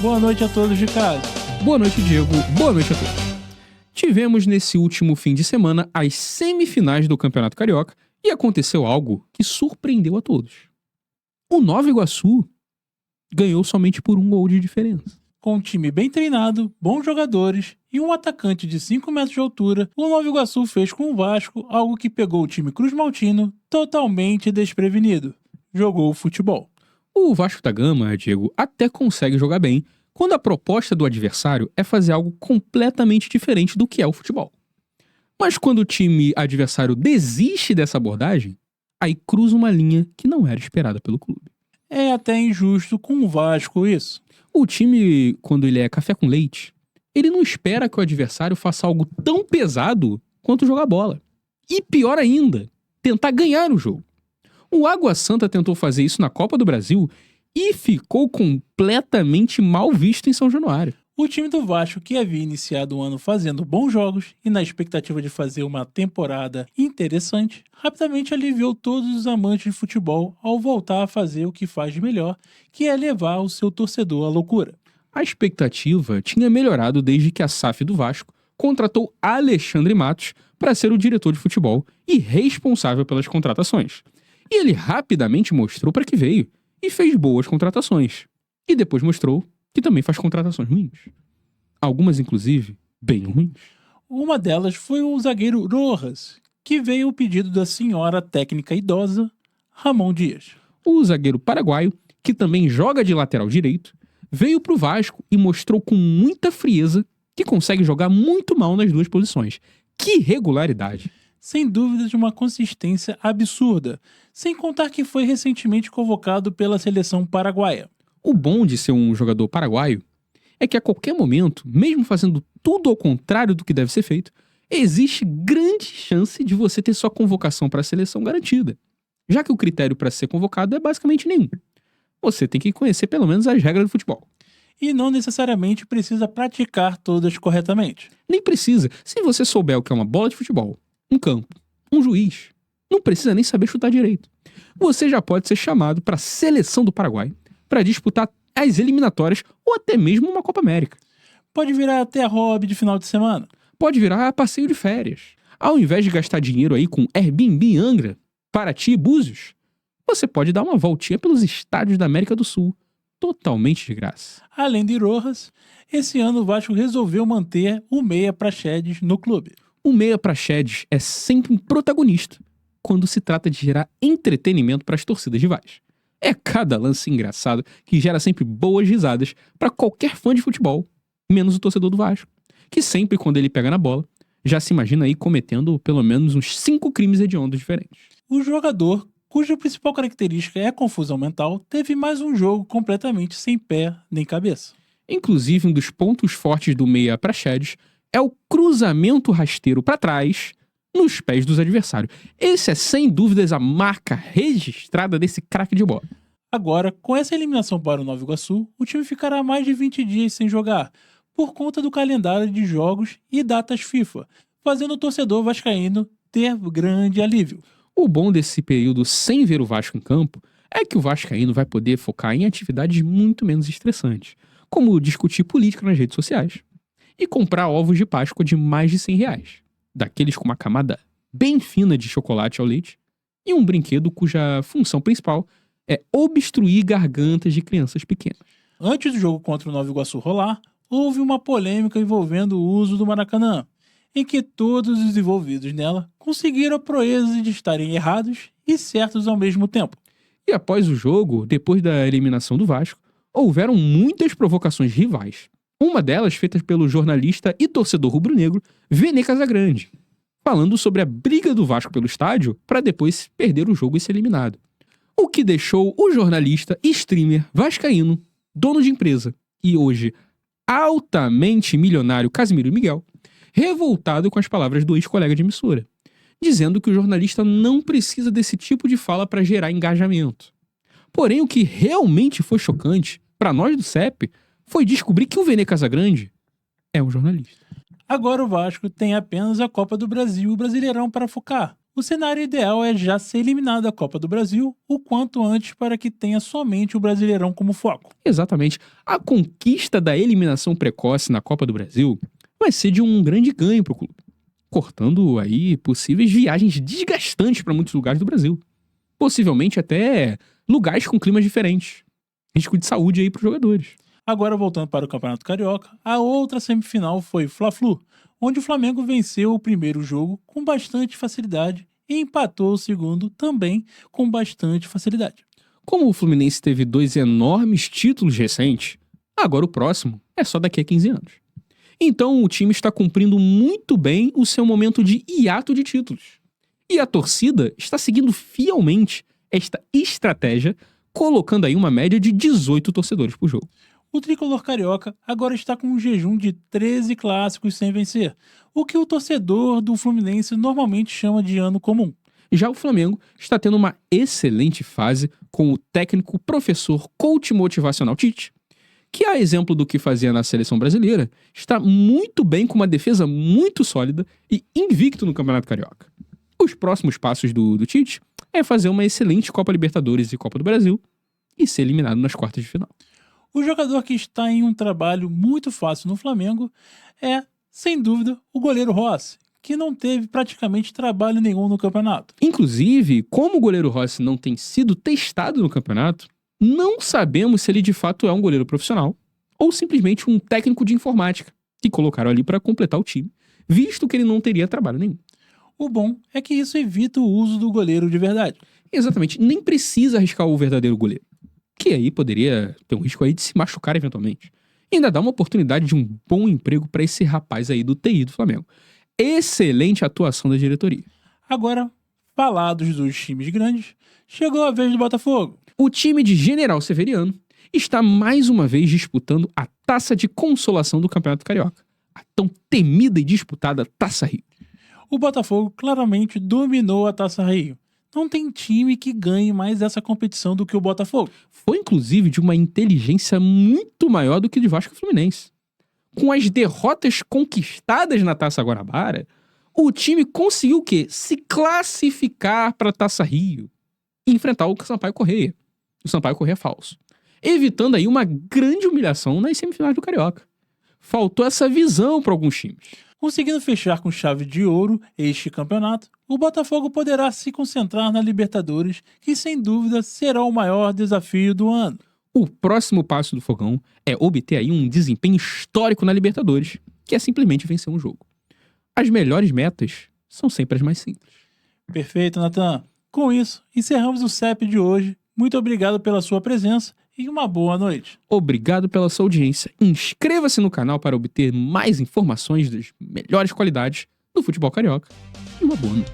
Boa noite a todos de casa. Boa noite, Diego. Boa noite a todos. Tivemos nesse último fim de semana as semifinais do Campeonato Carioca e aconteceu algo que surpreendeu a todos. O Nova Iguaçu ganhou somente por 1 gol de diferença. Com um time bem treinado, bons jogadores e um atacante de 5 metros de altura, o Nova Iguaçu fez com o Vasco algo que pegou o time Cruz Maltino totalmente desprevenido. Jogou futebol. O Vasco da Gama, Diego, até consegue jogar bem quando a proposta do adversário é fazer algo completamente diferente do que é o futebol. Mas quando o time adversário desiste dessa abordagem, aí cruza uma linha que não era esperada pelo clube. É até injusto com o Vasco isso. O time, quando ele é café com leite, ele não espera que o adversário faça algo tão pesado quanto jogar bola. E pior ainda, tentar ganhar o jogo. O Água Santa tentou fazer isso na Copa do Brasil e ficou completamente mal visto em São Januário. O time do Vasco, que havia iniciado o ano fazendo bons jogos e na expectativa de fazer uma temporada interessante, rapidamente aliviou todos os amantes de futebol ao voltar a fazer o que faz de melhor, que é levar o seu torcedor à loucura. A expectativa tinha melhorado desde que a SAF do Vasco contratou Alexandre Matos para ser o diretor de futebol e responsável pelas contratações. E ele rapidamente mostrou para que veio e fez boas contratações. E depois mostrou que também faz contratações ruins. Algumas, inclusive, bem ruins. Uma delas foi o zagueiro Rojas, que veio ao pedido da senhora técnica idosa, Ramon Dias. O zagueiro paraguaio, que também joga de lateral direito, veio pro Vasco e mostrou com muita frieza que consegue jogar muito mal nas duas posições. Que regularidade! Sem dúvida de uma consistência absurda, sem contar que foi recentemente convocado pela seleção paraguaia. O bom de ser um jogador paraguaio é que a qualquer momento, mesmo fazendo tudo ao contrário do que deve ser feito, existe grande chance de você ter sua convocação para a seleção garantida, já que o critério para ser convocado é basicamente nenhum. Você tem que conhecer pelo menos as regras do futebol. E não necessariamente precisa praticar todas corretamente. Nem precisa. Se você souber o que é uma bola de futebol, um campo, um juiz, não precisa nem saber chutar direito. Você já pode ser chamado para a seleção do Paraguai para disputar as eliminatórias ou até mesmo uma Copa América. Pode virar até hobby de final de semana. Pode virar passeio de férias. Ao invés de gastar dinheiro aí com Airbnb em Angra, Paraty e Búzios, você pode dar uma voltinha pelos estádios da América do Sul, totalmente de graça. Além de Rojas, esse ano o Vasco resolveu manter o Meia Praxedes no clube. O Meia Praxedes é sempre um protagonista quando se trata de gerar entretenimento para as torcidas rivais. É cada lance engraçado que gera sempre boas risadas para qualquer fã de futebol, menos o torcedor do Vasco, que sempre quando ele pega na bola, já se imagina aí cometendo pelo menos uns 5 crimes hediondos diferentes. O jogador, cuja principal característica é a confusão mental, teve mais um jogo completamente sem pé nem cabeça. Inclusive, um dos pontos fortes do Meia Praxedes é o cruzamento rasteiro para trás nos pés dos adversários. Esse é, sem dúvidas, a marca registrada desse craque de bola. Agora, com essa eliminação para o Nova Iguaçu, o time ficará mais de 20 dias sem jogar, por conta do calendário de jogos e datas FIFA, fazendo o torcedor vascaíno ter grande alívio. O bom desse período sem ver o Vasco em campo é que o vascaíno vai poder focar em atividades muito menos estressantes, como discutir política nas redes sociais e comprar ovos de Páscoa de mais de R$100, daqueles com uma camada bem fina de chocolate ao leite, e um brinquedo cuja função principal é obstruir gargantas de crianças pequenas. Antes do jogo contra o Nova Iguaçu rolar, houve uma polêmica envolvendo o uso do Maracanã, em que todos os envolvidos nela conseguiram a proeza de estarem errados e certos ao mesmo tempo. E após o jogo, depois da eliminação do Vasco, houveram muitas provocações rivais. Uma delas feita pelo jornalista e torcedor rubro-negro Vene Casagrande, falando sobre a briga do Vasco pelo estádio para depois perder o jogo e ser eliminado. O que deixou o jornalista e streamer vascaíno, dono de empresa e hoje altamente milionário Casimiro Miguel, revoltado com as palavras do ex-colega de emissora, dizendo que o jornalista não precisa desse tipo de fala para gerar engajamento. Porém, o que realmente foi chocante para nós do CEP foi descobrir que o Vene Casagrande é um jornalista. Agora o Vasco tem apenas a Copa do Brasil e o Brasileirão para focar, O cenário ideal é já ser eliminado da Copa do Brasil o quanto antes para que tenha somente o Brasileirão como foco. Exatamente. A conquista da eliminação precoce na Copa do Brasil vai ser de um grande ganho para o clube, cortando aí possíveis viagens desgastantes para muitos lugares do Brasil. Possivelmente até lugares com climas diferentes. Risco de saúde aí para os jogadores. Agora voltando para o Campeonato Carioca, a outra semifinal foi Fla-Flu, onde o Flamengo venceu o primeiro jogo com bastante facilidade e empatou o segundo também com bastante facilidade. Como o Fluminense teve 2 enormes títulos recentes, agora o próximo é só daqui a 15 anos. Então o time está cumprindo muito bem o seu momento de hiato de títulos. E a torcida está seguindo fielmente esta estratégia, colocando aí uma média de 18 torcedores por jogo. O tricolor carioca agora está com um jejum de 13 clássicos sem vencer, o que o torcedor do Fluminense normalmente chama de ano comum. Já o Flamengo está tendo uma excelente fase com o técnico, professor, coach motivacional Tite, que, a exemplo do que fazia na seleção brasileira, está muito bem com uma defesa muito sólida e invicto no Campeonato Carioca. Os próximos passos do Tite é fazer uma excelente Copa Libertadores e Copa do Brasil e ser eliminado nas quartas de final. O jogador que está em um trabalho muito fácil no Flamengo é, sem dúvida, o goleiro Rossi, que não teve praticamente trabalho nenhum no campeonato. Inclusive, como o goleiro Rossi não tem sido testado no campeonato, não sabemos se ele de fato é um goleiro profissional ou simplesmente um técnico de informática que colocaram ali para completar o time, visto que ele não teria trabalho nenhum. O bom é que isso evita o uso do goleiro de verdade. Exatamente, nem precisa arriscar o verdadeiro goleiro, que aí poderia ter um risco aí de se machucar eventualmente. E ainda dá uma oportunidade de um bom emprego para esse rapaz aí do TI do Flamengo. Excelente atuação da diretoria. Agora, falados dos times grandes, chegou a vez do Botafogo. O time de General Severiano está mais uma vez disputando a Taça de Consolação do Campeonato Carioca, a tão temida e disputada Taça Rio. O Botafogo claramente dominou a Taça Rio. Não tem time que ganhe mais essa competição do que o Botafogo. Foi inclusive de uma inteligência muito maior do que de Vasco e Fluminense. Com as derrotas conquistadas na Taça Guanabara, o time conseguiu o quê? Se classificar para a Taça Rio e enfrentar o Sampaio Corrêa. O Sampaio Corrêa falso. Evitando aí uma grande humilhação nas semifinais do Carioca. Faltou essa visão para alguns times. Conseguindo fechar com chave de ouro este campeonato, o Botafogo poderá se concentrar na Libertadores, que sem dúvida será o maior desafio do ano. O próximo passo do Fogão é obter aí um desempenho histórico na Libertadores, que é simplesmente vencer um jogo. As melhores metas são sempre as mais simples. Perfeito, Natan. Com isso, encerramos o CEP de hoje. Muito obrigado pela sua presença e uma boa noite. Obrigado pela sua audiência. Inscreva-se no canal para obter mais informações das melhores qualidades do futebol carioca. E uma boa noite.